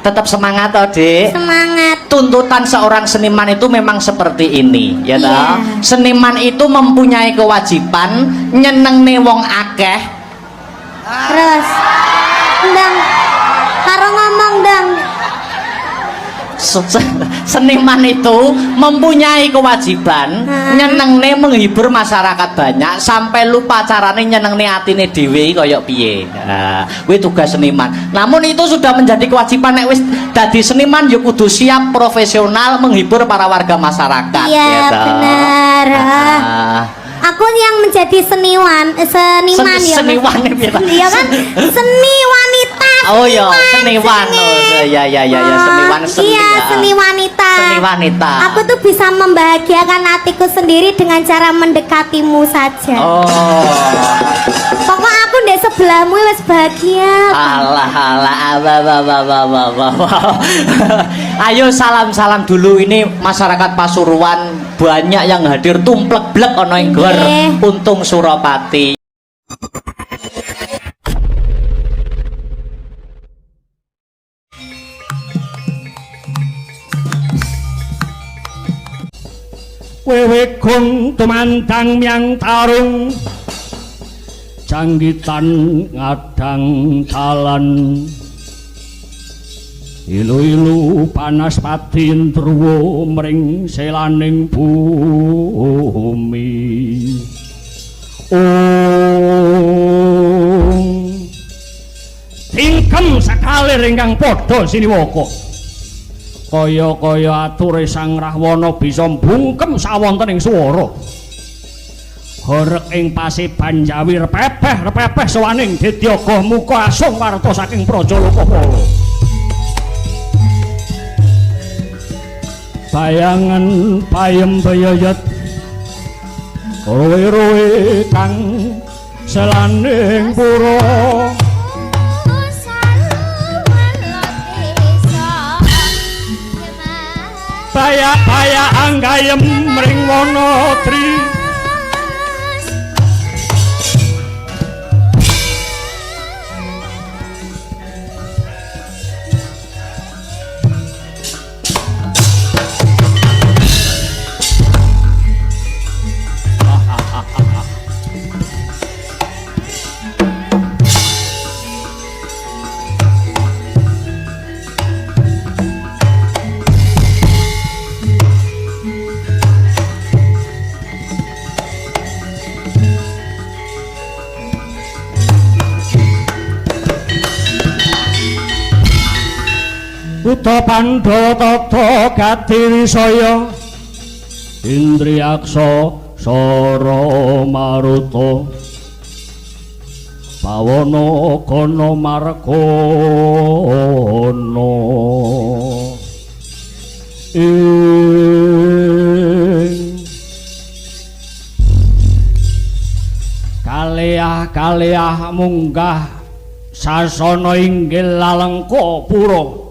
Tetap semangat toh, Dik. Semangat. Tuntutan seorang seniman itu memang seperti ini, ya toh. Seniman itu mempunyai kewajiban nyenengne wong akeh. Terus ndang karo ngomong ndang. Seniman itu mempunyai kewajiban nyenengne menghibur masyarakat banyak sampai lupa carane nyenengne atine dhewe kaya piye. Kuwi tugas seniman. Namun itu sudah menjadi kewajiban nek wis dadi seniman ya kudu siap profesional menghibur para warga masyarakat. Iya, ya benar. Aku yang menjadi seniman ya. Seniwan Iya kan? Seni wanita. Oh ya, seniwan. Ya seniwan seni. Iya, seni wanita. Seni wanita. Aku tuh bisa membahagiakan hatiku sendiri dengan cara mendekatimu saja. Oh. Pokoknya aku ndek sebelahmu wis bahagia. Alah. Ayo salam-salam dulu, ini masyarakat Pasuruan banyak yang hadir tumplek-blek ana ing gor Untung Suropati. Wewe gong tumandang miang tarung janggitan ngadang dalan ilu-ilu panas patin druwa mring selaning bumi tingkem sekali ringkang padha siniwaka kaya ature Sang Rahwana bisa mbungkem sawontening swara horek ing Paseban Jawi repepeh sawaning Dityaga muka asung warta saking Praja Lokapala bayangan payem bayayat roe-roe kang selaning pura baya anggayem mring Wanatri Buta Pandha tata Gatirisaya Indriyaksa Sara Maruta Pawana Gana Margana Kaliah munggah sasana inggil Alengkapura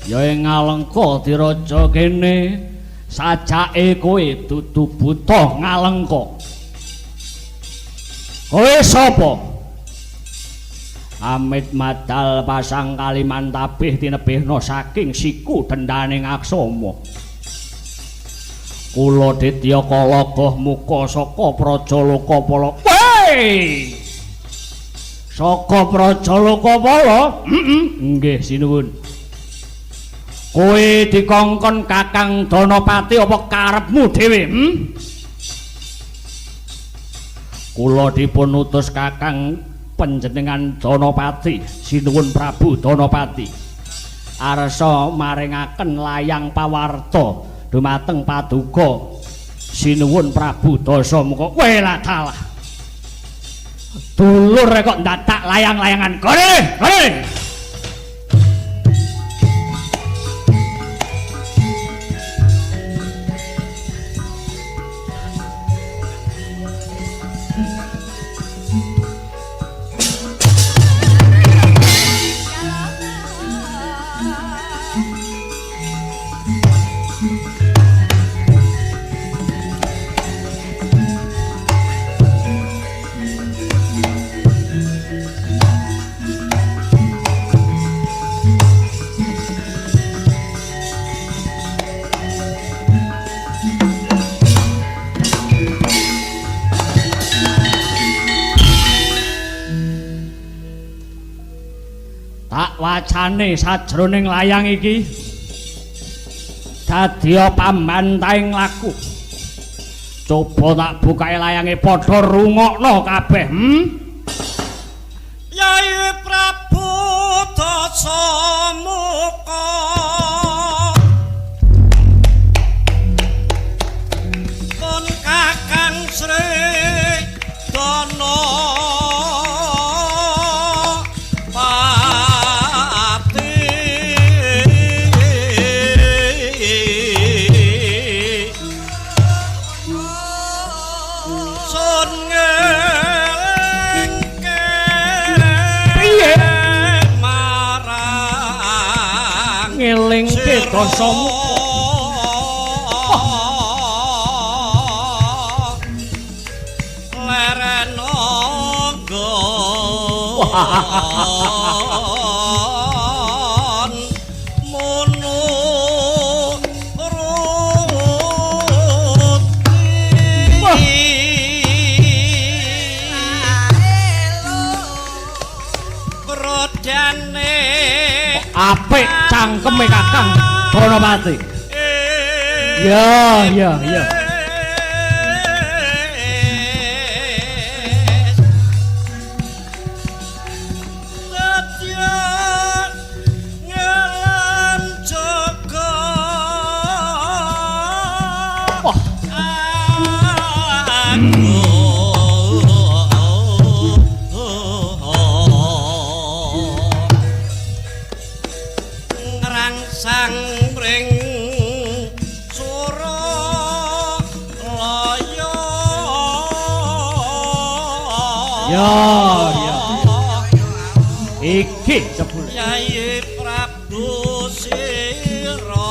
ya ing Alengka diraja kene sajake kowe dudu buta ngalengka kowe sapa amit madal pasang kaliman tabih tinebihna saking siku dendaning aksama kula Ditya Kalaga muka saka Praja Lokapala saka Praja Lokapala nggih sinuwun kowe dikongkon Kakang Danapati apa karepmu dhewe? Kula dipun utus Kakang panjenengan Danapati, sinuwun Prabu Danapati. Arsa maringaken layang pawarta dumateng Paduka sinuwun Prabu Dasamuka. Kowe lah dalah. Dulur kok ndadak layang-layangan. Kene. Tak wacane sajroning layang iki dadya pambantaing laku. Coba tak bukae layange padha rungokno kabeh. Yai Prabu Dasamuka pun Kakang Sri Dana Pati sun ngelingke marang Ngelingke Dasamuka Munu Rodane apik cangkeme Kakang Danapati. Ya. Ngrangsang mring Suralaya. Ya. Iki jebul. Yai Prabu Sira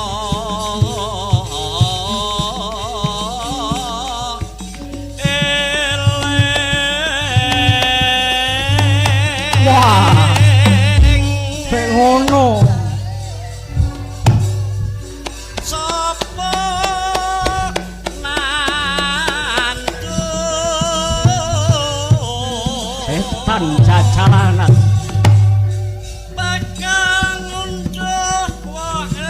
Wah. Sing ngono. sapa nandu Setan jajalanan. bakal ngunduh waheng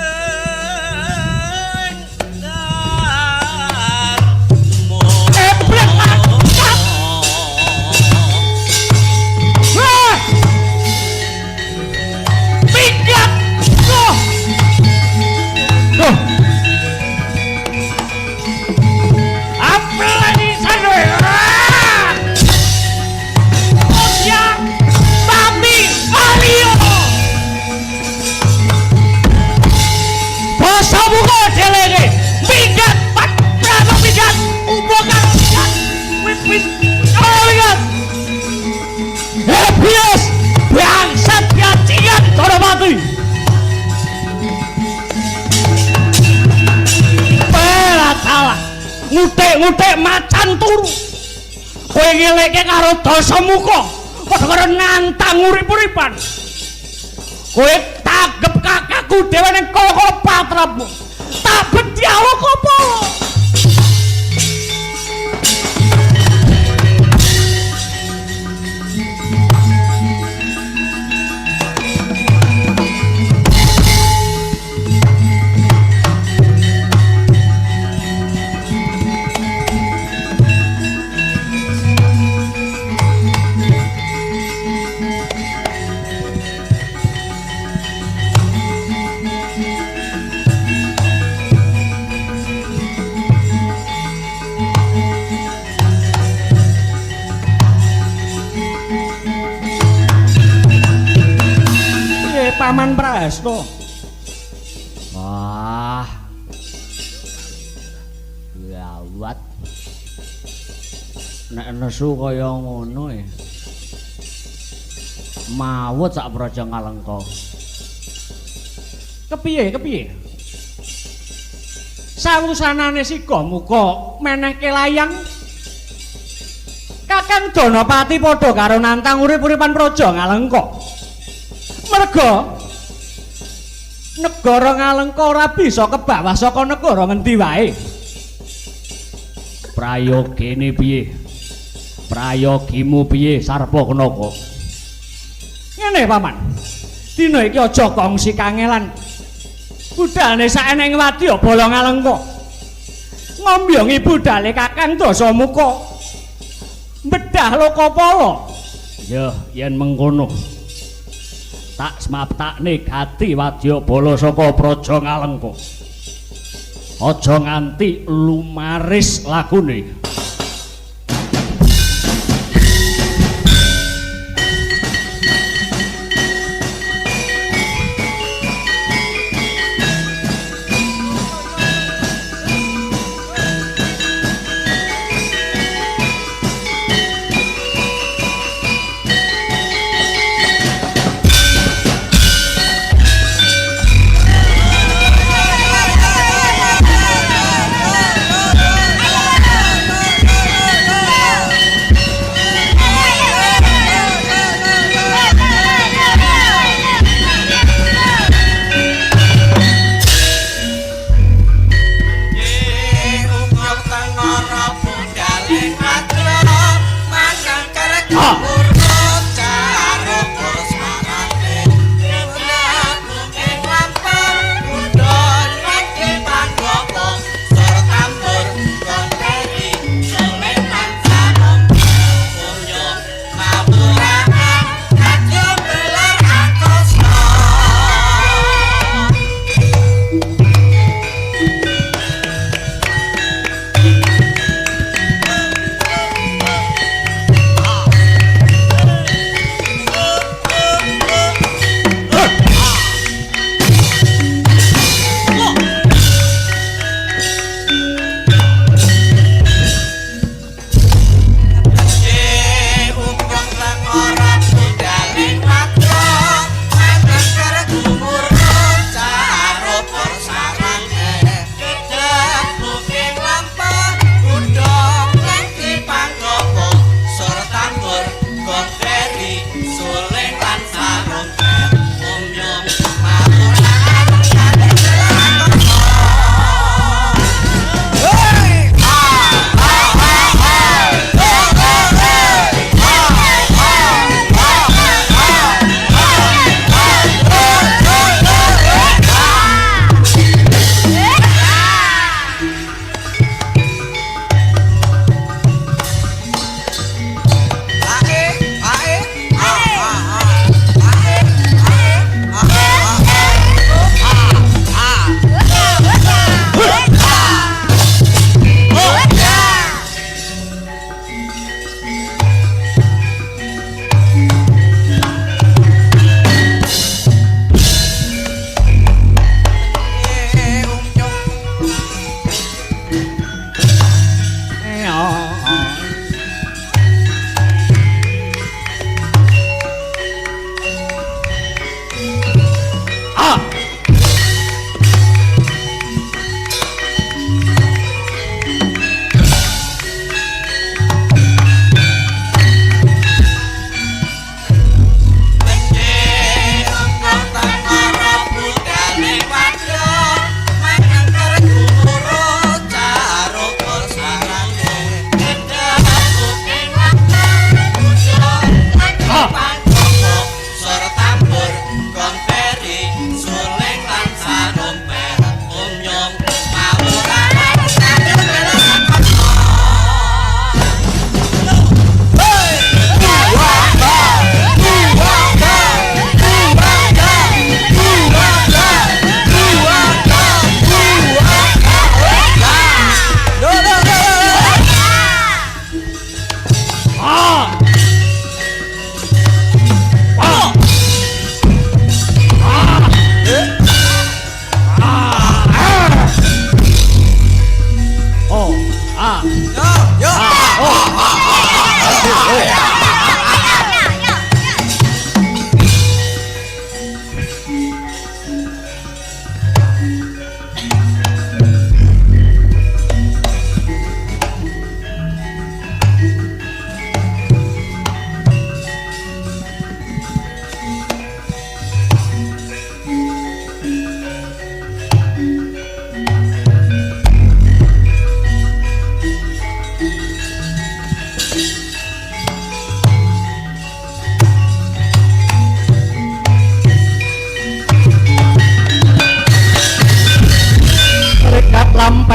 darmu. Wah! Pinggat. Duh. Apalagi sadwe. Ojang babi Mario. Dasamuka delenge. Pinggat Prabu pinggat. Ubokan pinggat. Wis. Oh lihat. Bias bangsat cacingan Danapati. Pelat salah. Ngutik-ngutik macan turu. Kowe ngeleke karo Dasamuka, padha karo nantang urip-uripan. Kowe tagep kakakku dhewe ning kala patrapmu. Tak bedhiawo apa? Paman Prasto. Wah. Gawat. Nek nesu kaya ngono ya. Mawut sak Praja Ngalengka. Kepiye? Sawusanane Siga Muka menehke layang. Kakang Danapati padha karo nantang urip-uripan Praja Ngalengka. Merga negara Ngalengka ora bisa kebawah saka negara ngendi wae. Prayogene piye? Prayogimu piye Sarpakenaka? Ngene Paman. Dina iki aja kongsi kangelan. Budalne saeneng wadya bala ngalengka. Ngombyongi budale Kakang Dasamuka. Bedah Lokapala. Ya, yen mengkono. Tak semaptakne gati wadyabala saka praja ngalengka. Aja nganti lumaris lakune.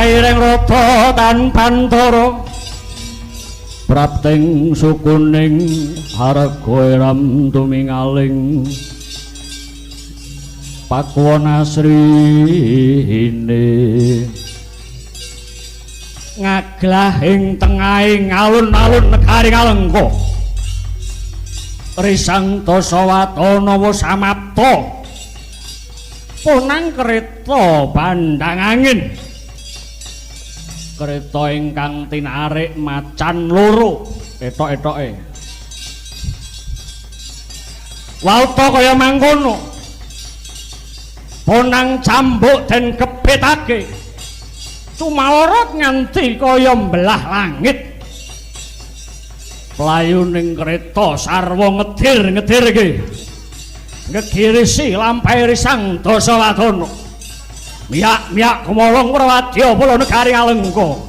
sairing rata tan pantara prapting sukuning harga ram tumingaling pakuwana srine ngaglah ing tengahing alun-alun negari Ngalengka risang Dasawatana wis samapta punang kereta bandang angin kereta ingkang tinarik macan loro etok-etoke wauta kaya mangkono punang cambuk den kebetake cumalorot nganti kaya mbelah langit playuning kereta sarwa ngedir-ngedir iki ngegirisi lampahe risang Dasawatana miyak-miyak gemolong Prawadya Pala negari Ngalengka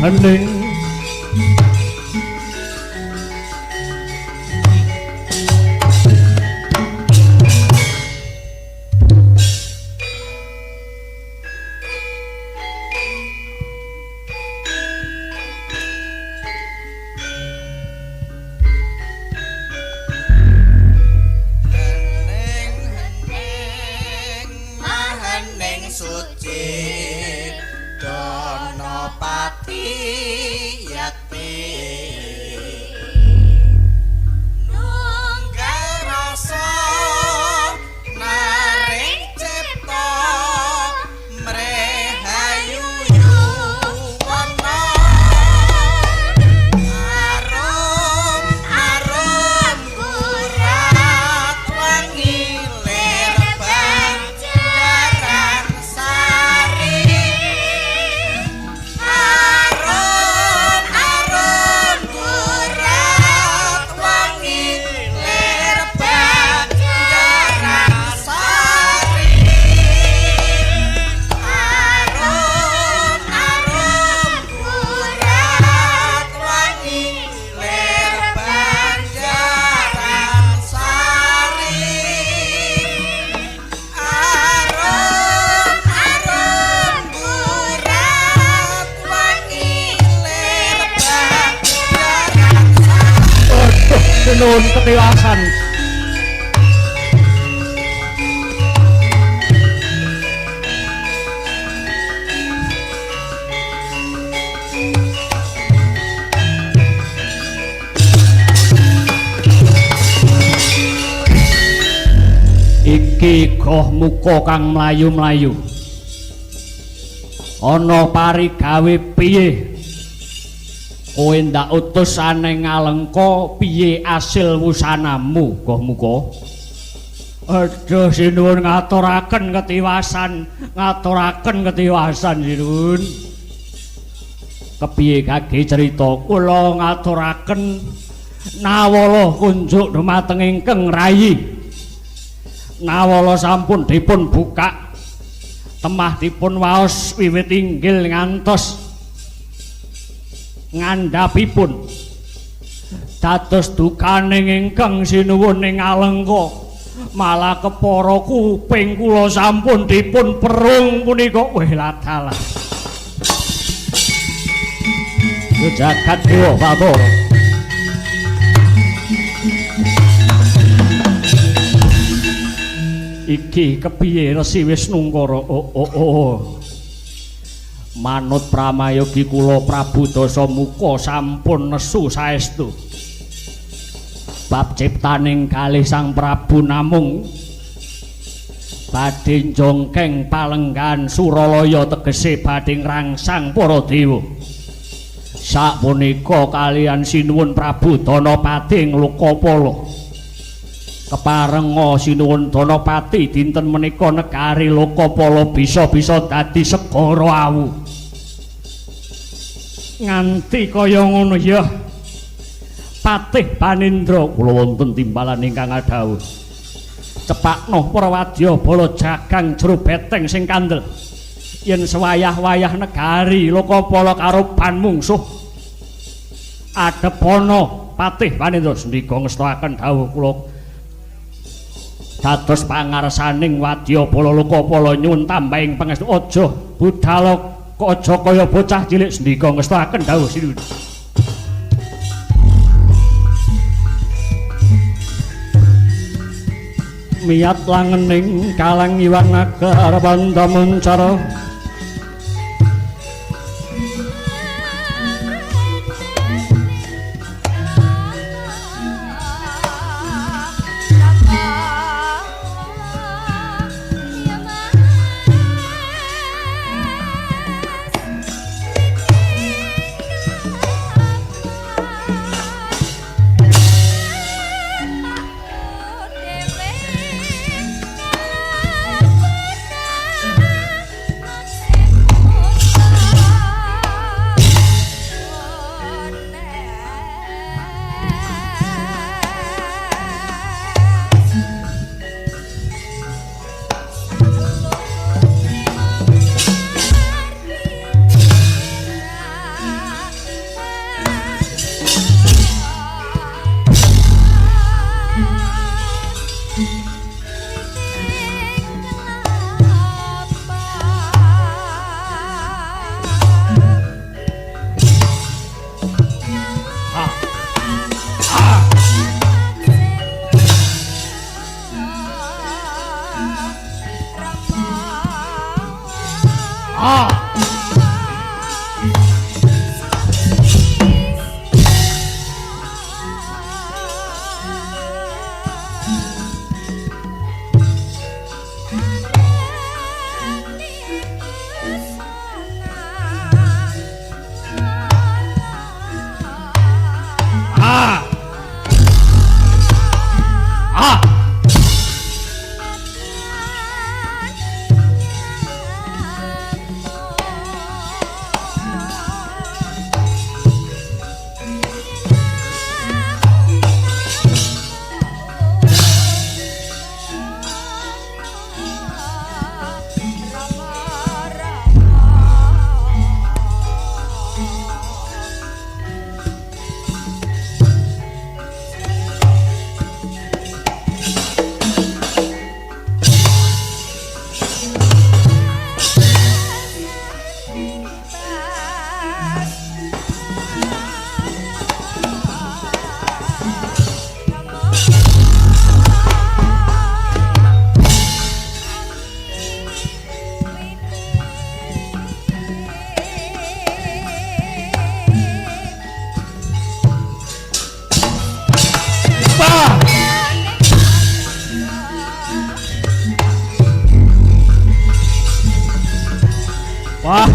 hening nuwun ketiwasan iki goh muka kang mlayu-mlayu ana parigawe piye kowe ndak utus aneng Ngalengka piye asil wusanamu goh muka aduh sinuwun ngaturaken ketiwasan sinuwun kepiye kage cerita kula ngaturaken nawala kunjuk dumateng ingkang rayi nawala sampun dipun buka temah dipun waos wiwit inggil ngantos ngandhapipun dados dukaning ingkang sinuwun ing Ngalengka malah kepara kuping kula sampun dipun perung punika weh ladalah jagat dewa Bathara Iki kepiye Resi Wisnungkara? Manut pramayogi kula Prabu Dasamuka sampun nesu saestu. Bab ciptaning kalih Sang Prabu namung badhe njongkeng palenggan Suralaya tegese badhe ngrangsang para dewa. Sapunika kalian sinuwun Prabu Danapati Nglokapala. Keparenga sinuwun Danapati dinten menika negari Lokapala bisa-bisa dadi segara awu. Nganti kaya ngono ya. Patih Panindra kula wonten timbalan ingkang adhawuh. Cepakno para wadya bala jagang jero beteng sing kandel. Yen sewayah-wayah negari Lokapala karo ban mungsuh. Adepana Patih Panindra sendika ngestakaken dawuh kula dados pangarsaning wadya bala Lokapala nyuwun tambahing pangestu aja budhal aja kaya bocah cilik sendika ngestakaken dawuh sinuwun. Miat langening kalang iwang nagar pandamun cara Wah.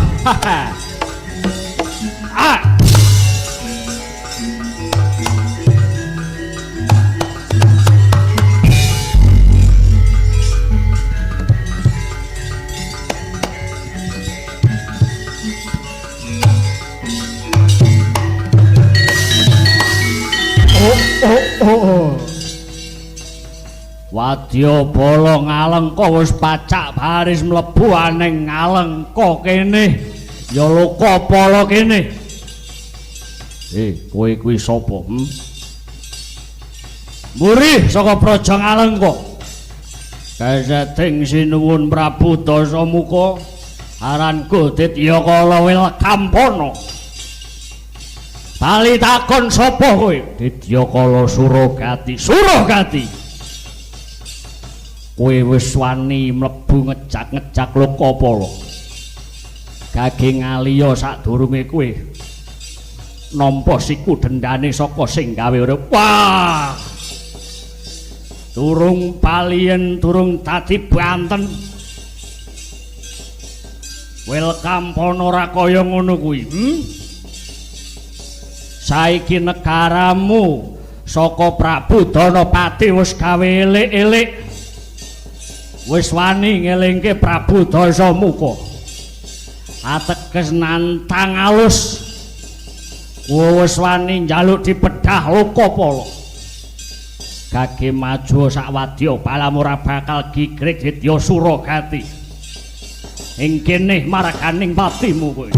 Wadya bala Ngalengka wis pacak baris mlebu aning Ngalengka kene ya Lokapala kene. Kowe kuwi sapa? Muri saka Praja Ngalengka. Kaseting sinuwun Prabu Dasamuka aranku Dityakala Wilkampana. Bali takon sapa kowe? Dityakala Suragati. Suragati. kowe wis wani mlebu ngejak-ngejak Lokapala. Gage ngaliya sadurunge kowe nampa siku dendane saka sing gawe urip. Wah! Durung paliyen durung dadi banten. Welcome pono ora kaya ngono kuwi. Saiki negaramu saka Prabu Danapati wis gawe elik-elik. Wis wani ngelingke Prabu Dasamuka. Ateges nantang alus. Wis wani njaluk dipedhah Lokapala. Gage maju sakwadya palamura bakal gigrek Ditya Suragati. Ing kene marganing patimu kowe.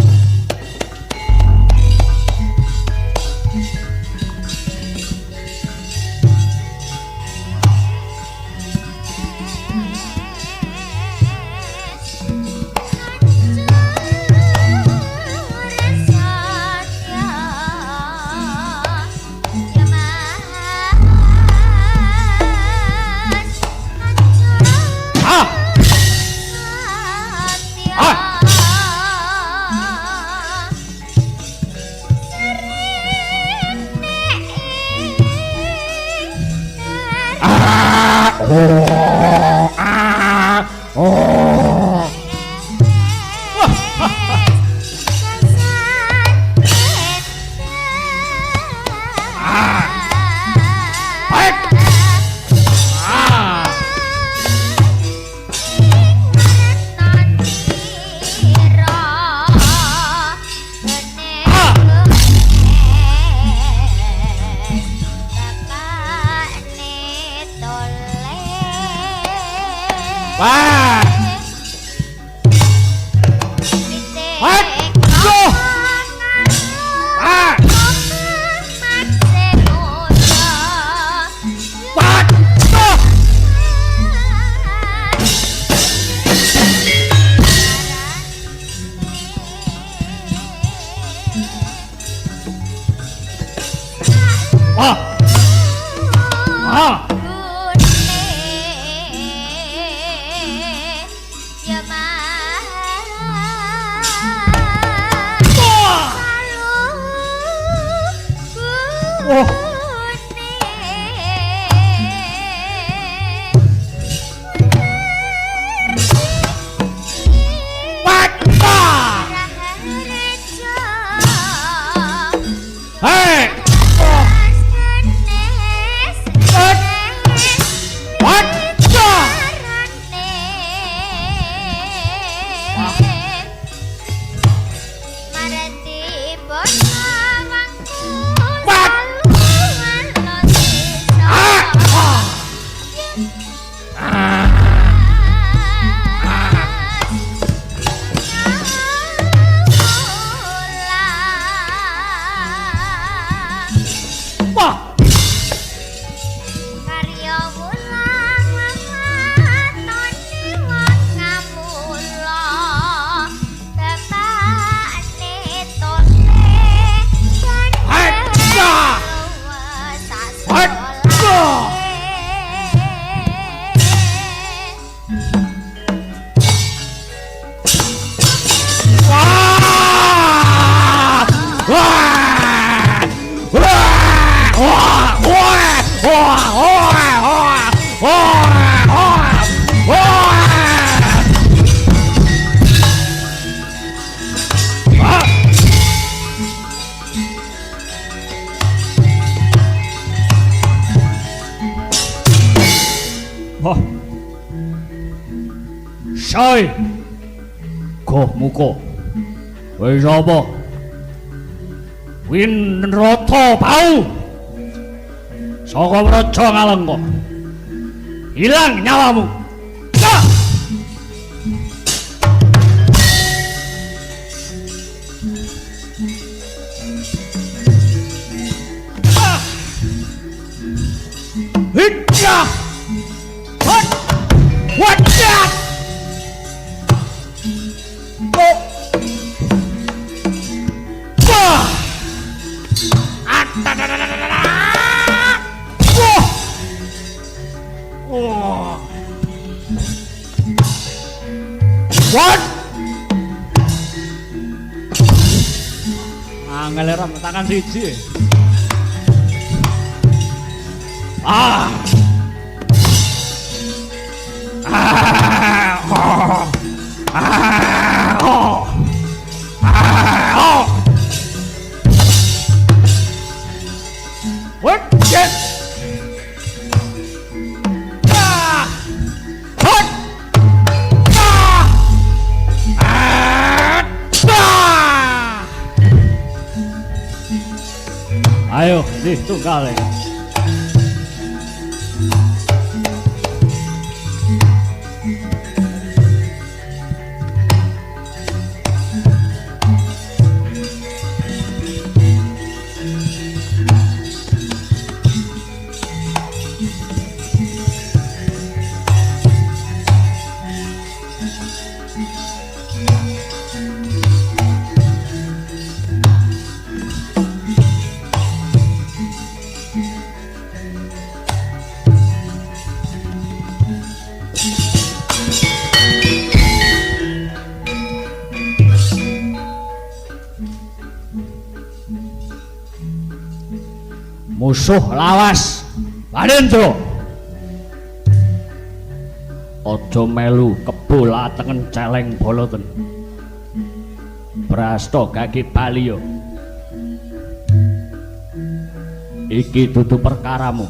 Say, goh muka, wis apa? Winrata Bau saka Praja Ngalengka. Hilang nyawamu. Hijrah. Wajah. What? Angel ora tangan siji. Ah. Ah. Oh. Ah. Oh. Ah. Oh. What? Shit. Ah. What? Ah. Ah. Ah. Ayo, nih tunggal ya. Musuh lawas Panendra aja melu kebul atengen celeng boloten Brasta gage baliya iki dudu perkaramu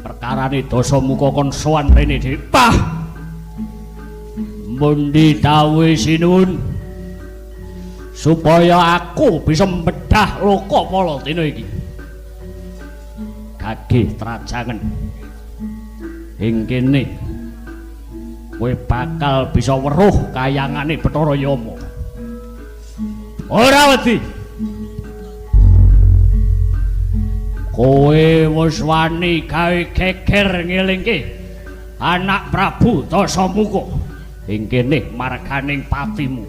perkarane Dasamuka kon sowan rene dhewe pah mundi dawuh sinuwun supaya aku bisa mbedah Lokapala dina iki Gage Trajangen ing kene kowe bakal bisa weruh kayangane Bathara Yama ora wedi kowe wis wani gawe geger ngelingke anak Prabu Dasamuka ing kene marganing patimu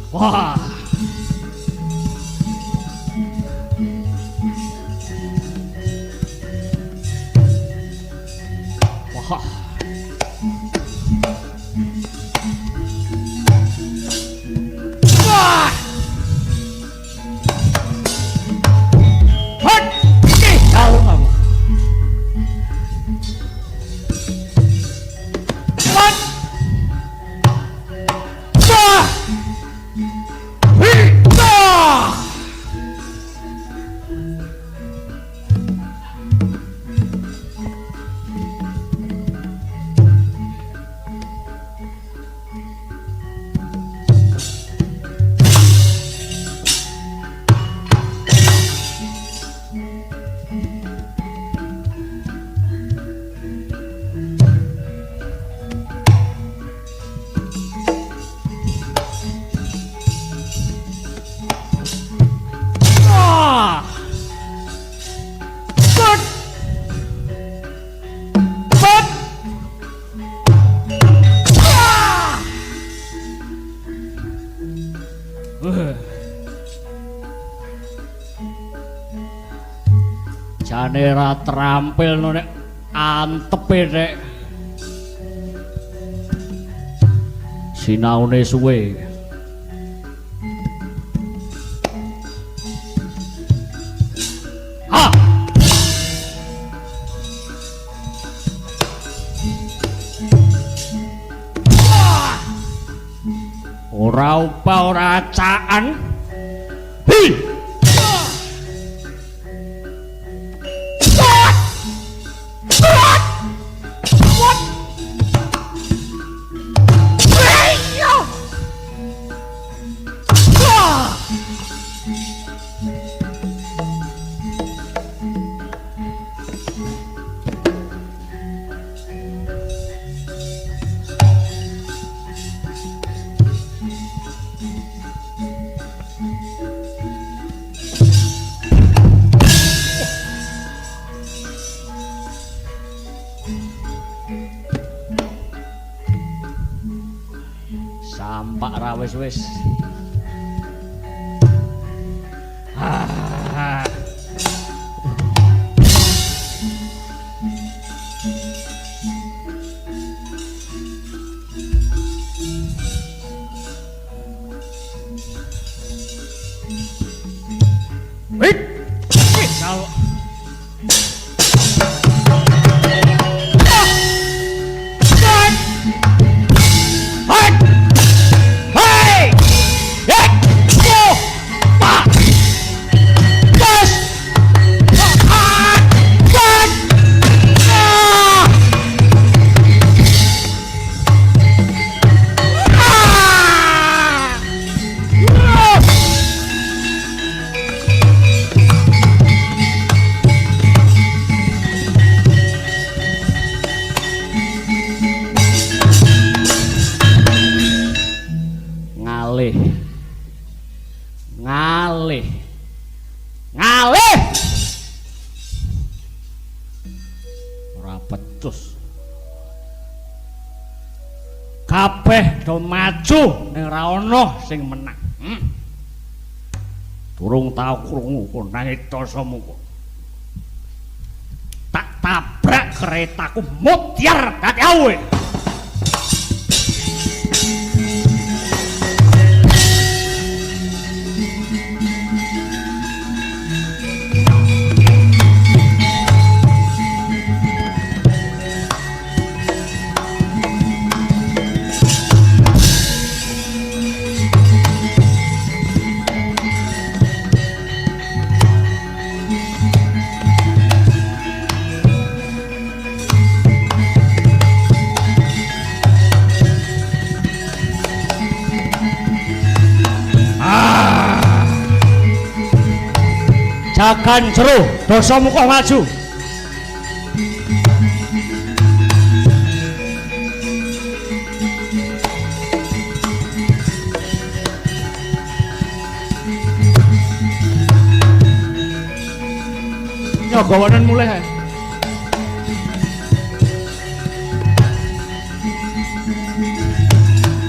Wah. Wah. Wah. Hot. Tahu kamu. Hot. Wah. Jane ra trampil nek antepe nek sinaune suwe ha ora upa ora acaan hi sampak ra wis kabeh do maju ning ra ana sing menang. Durung tau krungu konange Dasamuka. Tak tabrak keretaku mutiar dadi awe. Jagan jero Dasamuka maju. Nyogawanen mulai.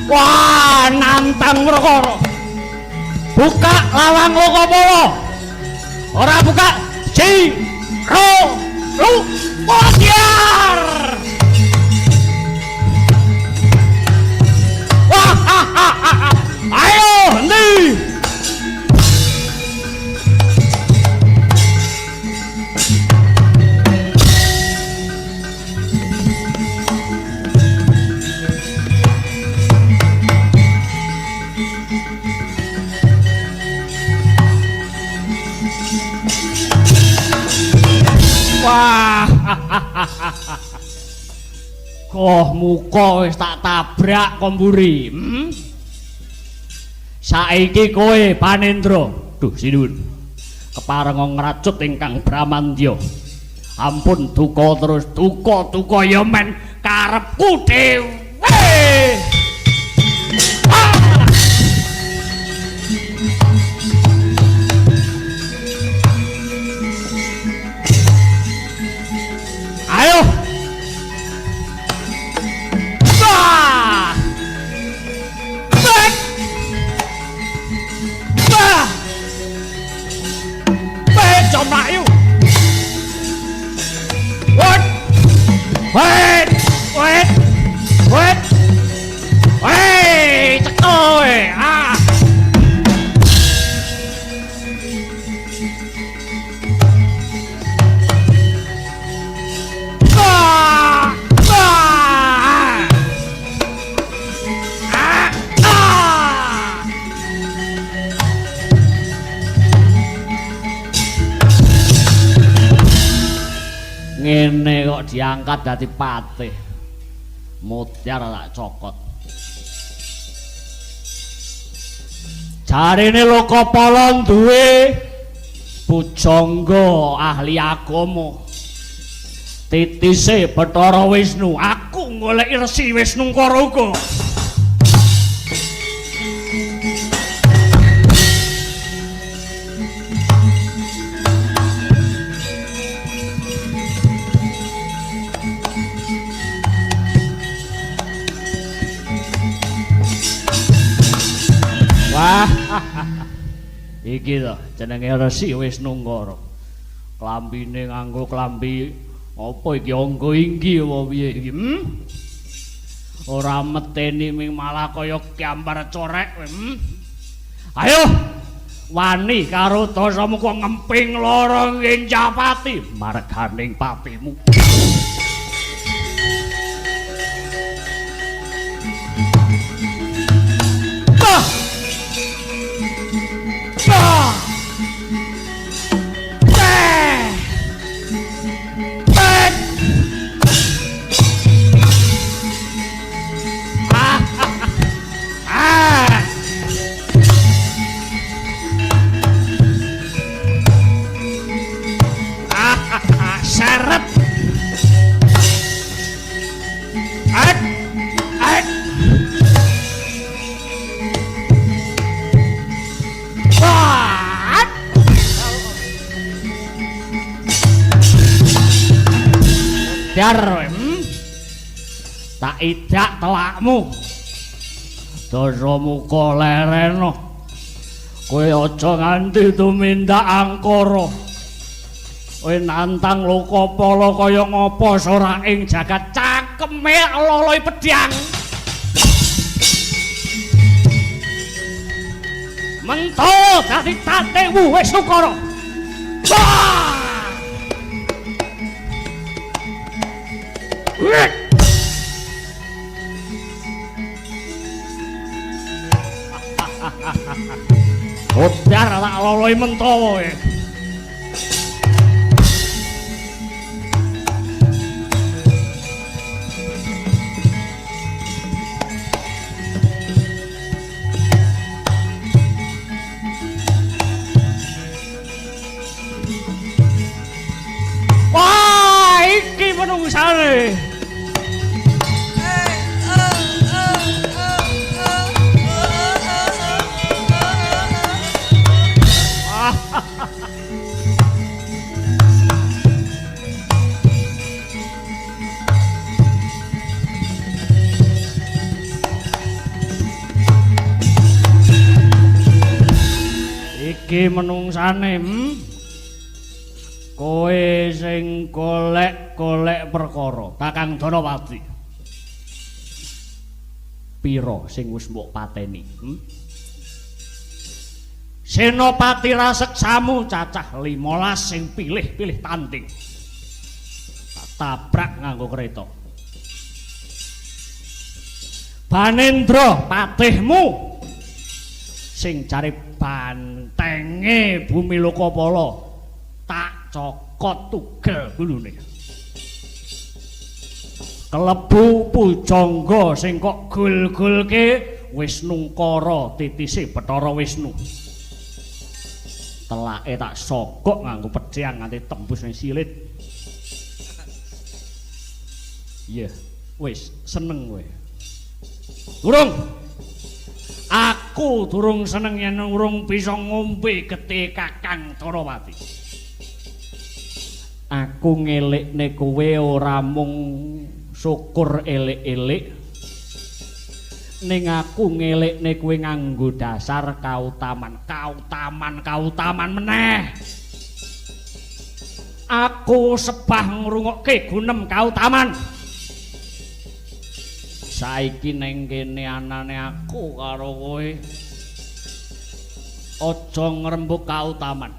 Wah, nantang Mrakara. Buka lawang Lokapala. Ora buka lu mutiar. Wah, ayo ndi. Wah, koh muka wis tak tabrak komburi. Saiki kowe Panendra, duh sinuwun. Kepareng ngracut ingkang Bramantya. Ampun duka terus duka ya men karepku dhewe. Ayo. Bah. Bah. Bah. Jom ayo. Wait. Wait. Wait. Wait. Wait. Cekoe. Ah. Ngene kok diangkat dadi patih. Mutiar tak cokot. Jarine Lokapala duwe pujangga ahli agama. Titise Bathara Wisnu, aku goleki Resi Wisnungkara uga. Wah, iki to jenenge Resi Wisnungkara. Klambine nganggo klambi apa iki angga inggi apa piye iki? Ora meteni ming malah kaya gambar corek. Ayo wani karo Dasamuka ngemping lara Nginjapati marganing patimu. Seret. Dar, tak idak telakmu. Dasamuka lerena. Kowe aja nganti tumindak angkara. Kowe nantang Lokapala kaya ngapa ora ing jagat cangkeme loloi pedhang. Mento dadi tatewu wis ukara. Odar tak loloi mento kowe. Wah, iki menungsane. Iki menungsane, kowe sing golek-golek perkara Kakang Danawati. Pira sing wis mbok pateni? Senopati raseksamu cacah 15 sing pilih-pilih tanding. Tak tabrak nganggo kereta. Banendra patihmu sing cari bantenge bumi Lokapala tak cokot tugel gulune. Kelebu pujangga sing kok gul-gulke Wisnukara titise Bathara Wisnu. Telake tak sogok nganggo pedhang nganti tembus ning silit. Iya, wis seneng kowe. Durung. Aku durung seneng yen urung bisa ngombe getih Kakang Danawati. Aku ngelekne kowe ora mung syukur elik-elik, ning aku ngelekne kowe nganggo dasar kautaman meneh. Aku sebah ngrungokke gunem kautaman. Saiki ning kene anane aku karo kowe. Aja ngrembug kautaman.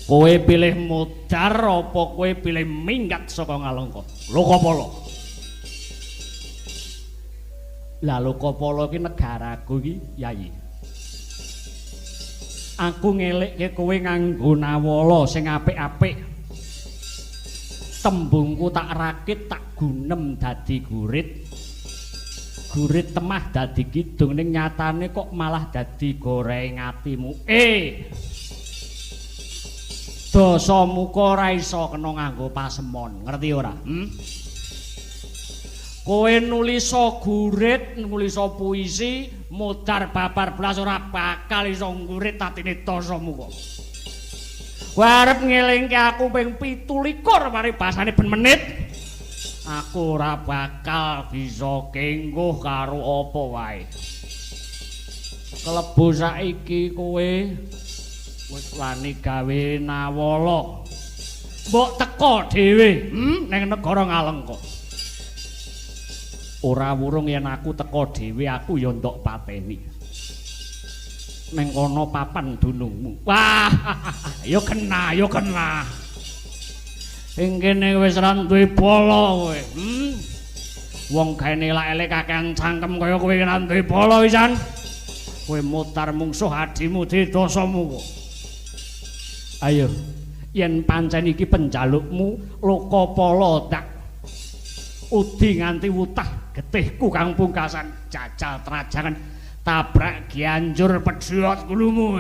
Kowe pilih modar apa kowe pilih minggat saka Ngalengka? Lokapala. Lah Lokapala iki negaraku iki, Yayi. Aku ngelekke kowe nganggo nawala sing apik-apik. Tembungku tak rakit tak gunem dadi gurit. Gurit temah dadi kidung ning nyatane kok malah dadi goreng atimu. Dasamuka ora iso kena nganggo pasemon, ngerti ora? Kowe nulisa gurit, nulisa puisi, modar babar blas ora bakal iso ngurit atine Dasamuka. Kowe arep ngelingke aku ping 17 mari basane ben menit. Aku ora bakal bisa kengguh karo apa wae. Kelebu saiki kowe wis wani gawe nawala. Mbok teko dhewe ning negara Ngalengka. Ora wurung yen aku teko dhewe aku ya ndok pateni. Ning kono papan dunungmu. Wah, ya kena, ya kena. Ing kene wis ra duwe bala kowe. Wong gaene elek-elek kakean cangkem kaya kowe ra duwe bala wisan. Kowe mutar mungsuh adimu Dasamuka. Ayo, yen pancen iki penjalukmu Lokapala tak udi nganti wutah getihku kang pungkasan jajal trajangan tabrak Gianjur pedhot kulumu.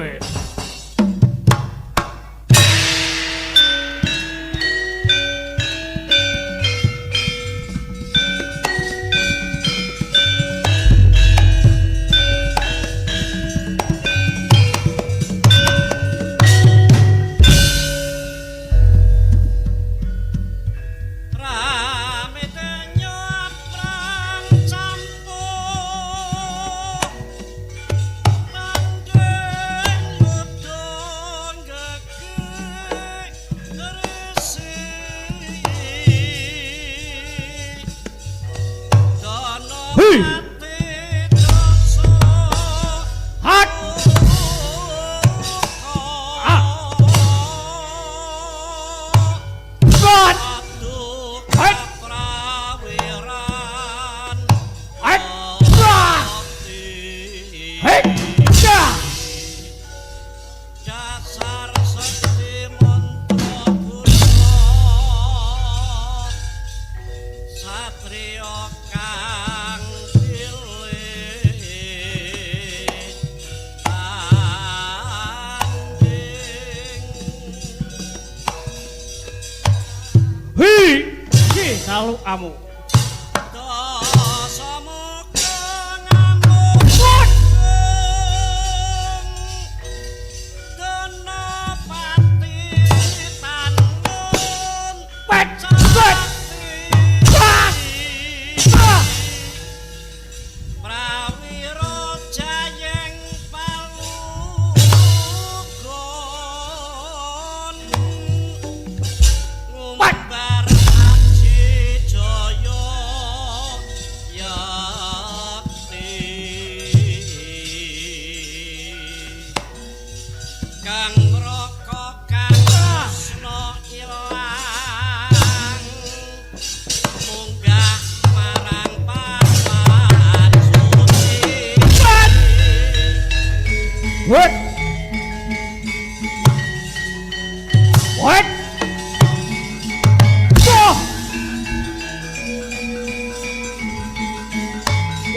Rame denyo aprang campur Hi. Hat. Ah. God. Hat. Hat. Ah. Hey. Ja. Dasar sekti mantra Buddha Satrio kang pilih anjing Hi. Ki salu amu. dosa muka ngamuk dana pati tanun Wet. Prawiro jayeng palugon ngumbar aji jaya yakti kang raka kang tresna ilang munggah marang papan suci What? What? Oh!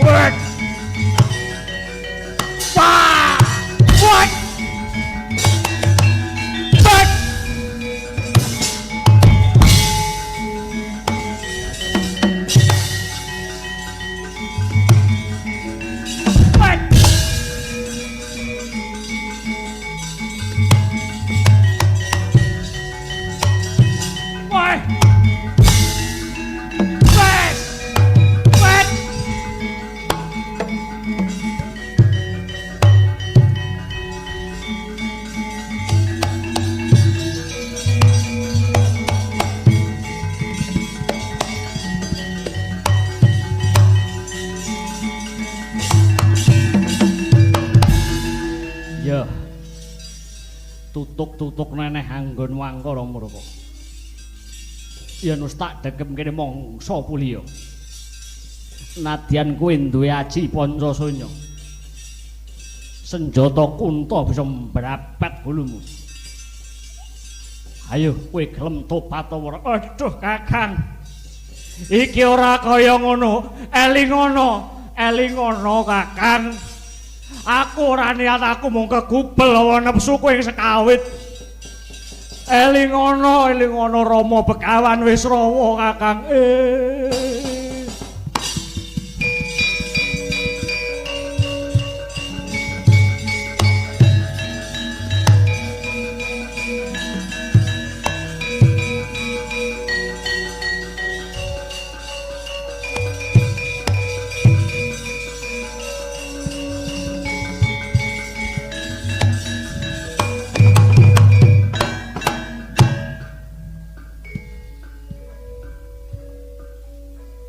What? Bah! What? What? What? What? What? What? Ya. Tutuk-tutuk neneh anggon wangkara mroko. Yen wis tak degem kene mangsa puliya. Nadyan kowe duwe aji Pancasanya. Senjata kunta bisa mbrapet bulumu. Ayo kowe gelem tobat ta ora? Aduh Kakang. Iki ora kaya ngono. Elingono Kakang. Aku ora niat aku mung kegubel hawa nepsuku ing sekawit. Elingono Rama Begawan wis rawa Kakang.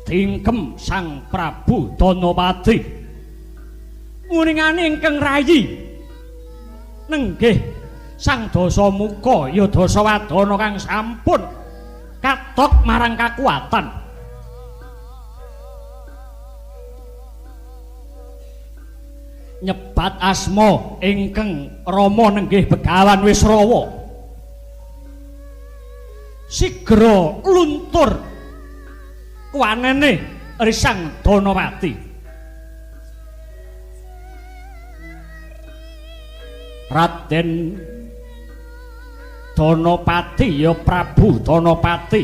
Tingkem Sang Prabu Danapati nguringane ingkang rayi nenggih Sang Dasamuka ya Dasawadana kang sampun katok marang kakuatan nyebat asma ingkang Rama nenggih Begawan Wisrawa sigra luntur kuwanene Risang Danapati. Raden Danapati ya Prabu Danapati.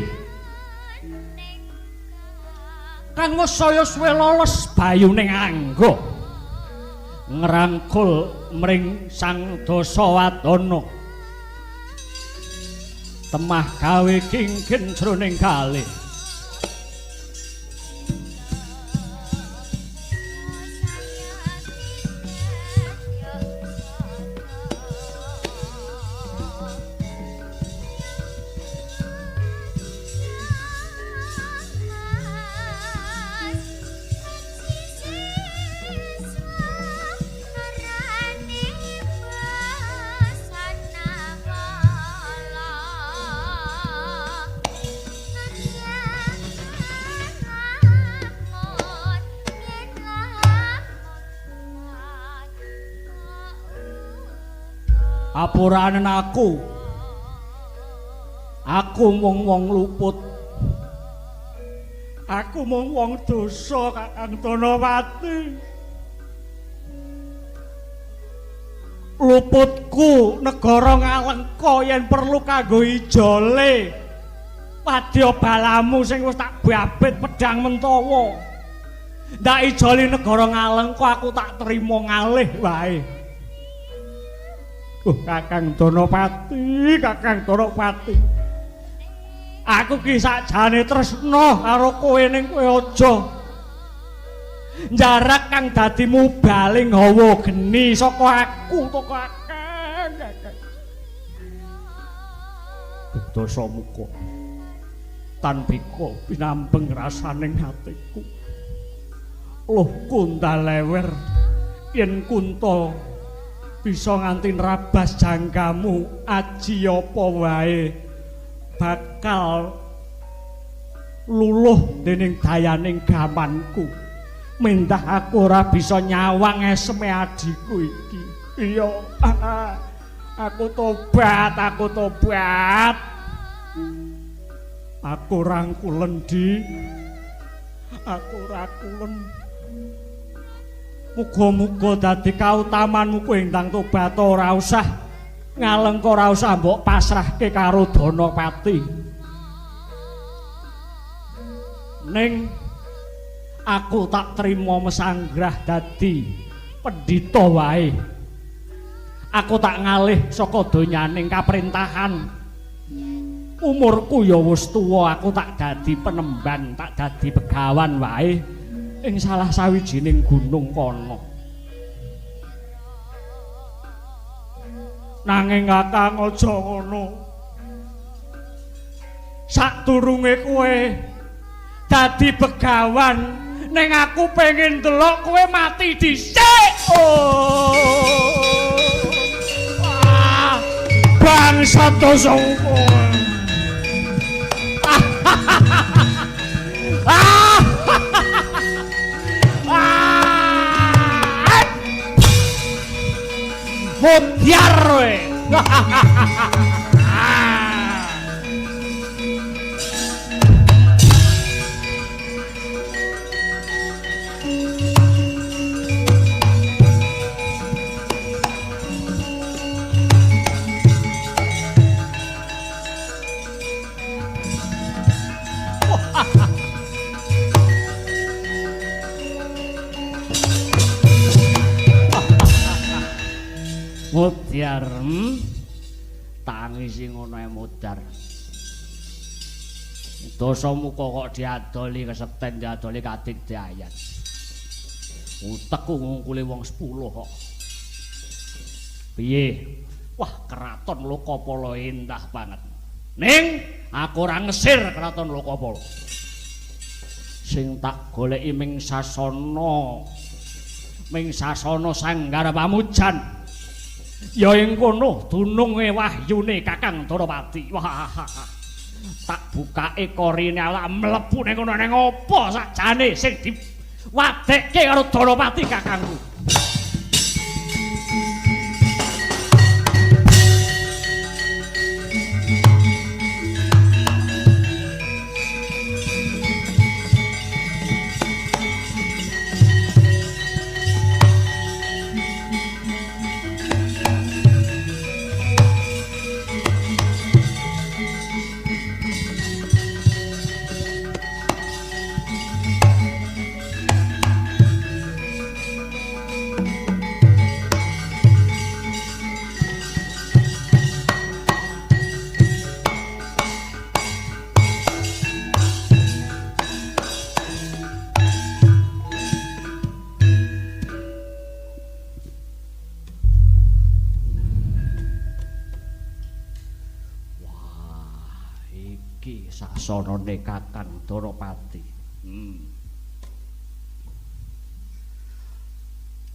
Kang saya suwe lolos bayuning angga ngrangkul mring Sang Dasawadana. Temah gawe kingkin jroning kalih. Apuranen aku mung wong luput. Aku mung wong dosa Kakang Danapati. Luputku negara Ngalengka yen perlu kanggo ijole. Wadya balamu sing wis tak babet pedhang Mentawa. Ndak ijoli negara Ngalengka aku tak trima ngalih wae. Kakang Danapati, Kakang Danapati. Aku ki sakjane tresna karo kowe ning kowe aja njarak kang dadi mubaling hawa geni saka aku to Kakang. Dosa muka tanbika pinambeng rasaning atiku. Loh Kundalewer yen Kunta bisa nganti nrabas jangkamu aji apa wae bakal luluh dening dayaning gamanku. Mendah aku ora bisa nyawang eseme adiku iki. Iya, aku tobat. Aku rangkulen di. Aku rakulen. Muga-muga dadi kautamanmu kowe ndang tobat ora usah Ngalengka ora usah mbok pasrahke karo Danapati. Ning aku tak trima mesanggrah dadi pendhita wae. Aku tak ngalih saka donyaning kaprintahan. Umurku ya wis tuwa, aku tak dadi penemban, tak dadi begawan wae ing salah sawijining gunung kono. Nanging Kakang aja ngono. Sadurunge kowe dadi begawan, ning aku pengen delok kowe mati dhisik. Oh. Bangsa dosa kowe. Mutiar we. Mutiar, tangisi ngono ae mudar. Dosamu kok diadoli keseten diadoli kadik diayat. Utekku ngungkuli wong 10 kok. Piye? Wah, keraton Lokapala endah banget. Ning aku ora ngesir keraton Lokapala. Sing tak goleki ming sasana Sanggar Pamujan. Ya ing kono dununge wahyune Kakang Danapati. Wah. Tak bukake korine ala mlebu ning kono ning apa sakjane sing diwadekke karo Danapati kakangku. Sasana Kakang Danapati.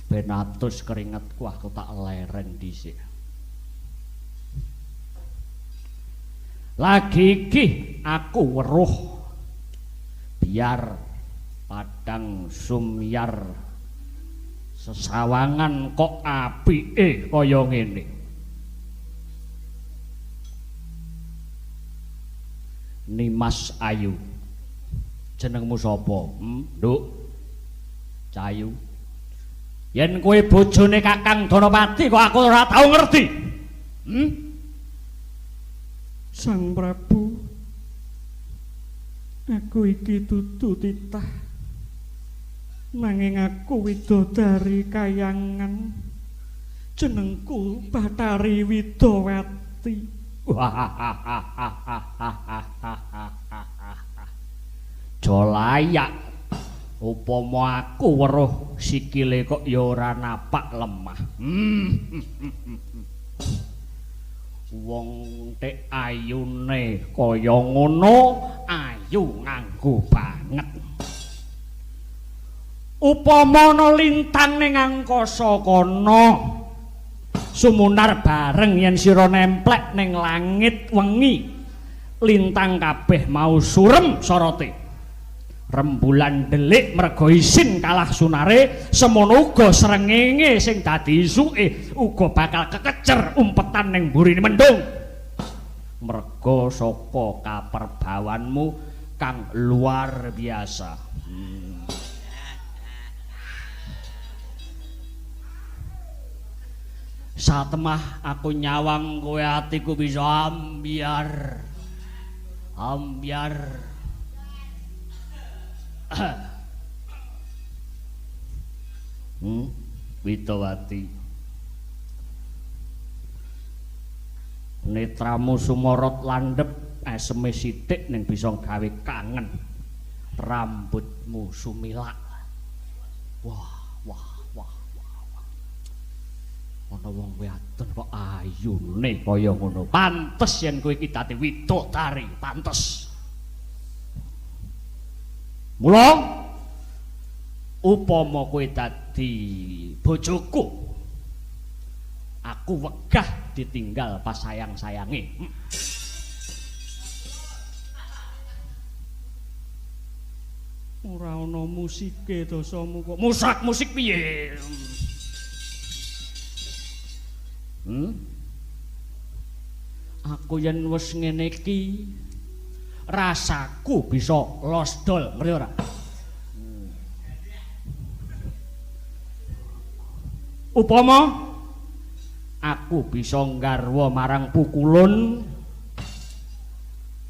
Ben atus keringetku aku tak leren dhisik. Lagi iki aku weruh biar padang sumyar sesawangan kok apike kaya ngene. Nimas Ayu. Jenengmu sapa? Nduk. Cahayu. Yen kowe bojone Kakang Danapati kok aku ora tau ngerti. Sang Prabu, aku iki dudu titah, nanging aku widodari kayangan, jenengku Bathari Widowati. Jolayak, upama aku weruh sikile kok ya ora napak lemah. Wong tek ayune kaya ngono, ayu nganggo banget. Upama ana lintang ning angkasa kono, sumunar bareng yen sira nemplek ning langit wengi, lintang kabeh mau surem sorote. Rembulan delik merga isin kalah sunare, semono uga srengenge sing dadi isuke uga bakal kekecer umpetan ning mburine mendung. Merga saka kaperbawanmu kang luar biasa. Satemah aku nyawang kowe atiku bisa ambyar. Widowati, netramu sumorot landhep, eseme sithik ning bisa gawe kangen. Rambutmu sumilak. Wah. Ana wong wadon kok ayune kaya ngono. Pantes yen kowe iki dadi widodari, pantes. Mula upama kowe dadi bojoku, aku wegah ditinggal pas sayang-sayange. Ora ana musike dosamu kok. Musak musik piye? Aku yen wis ngene iki rasaku bisa losdol, ngerti ora? Upama aku bisa nggarwa marang pukulun,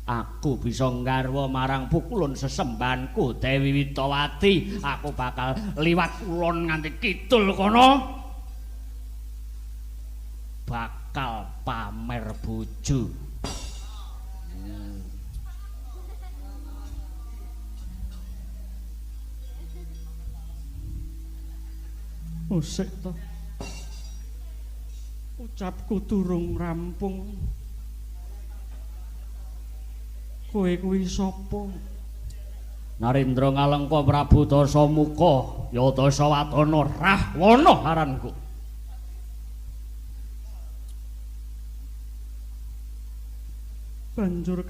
aku bisa nggarwa marang pukulun sesembahanku Dewi Widowati, aku bakal liwat kulon nganti kidul kono, bakal pamer bojo. Musik to. Ucapku durung rampung. Kowe kuwi sapa? Narendra Ngalengka Prabu Dasamuka, ya Dasawadana Rahwana aranku. Banjur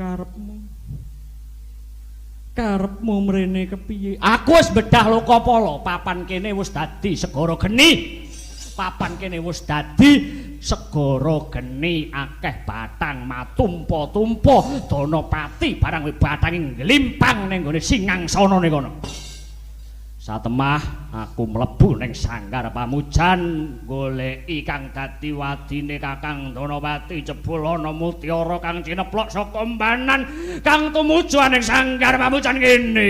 karepmu mrene kepiye? Aku wis bedah Lokapala, papan kene wis dadi segara geni. Papan kene wis dadi segara geni, akeh batang matumpa-tumpa, Danapati barang batange nglimpang ning gone Singangsana ning kono. Satemah aku mlebu ning sanggar pamujan goleki kang dadi wadine Kakang Danapati, jebul ana mutiara kang cineplok saka embanan kang tumuju ning sanggar pamujan kene.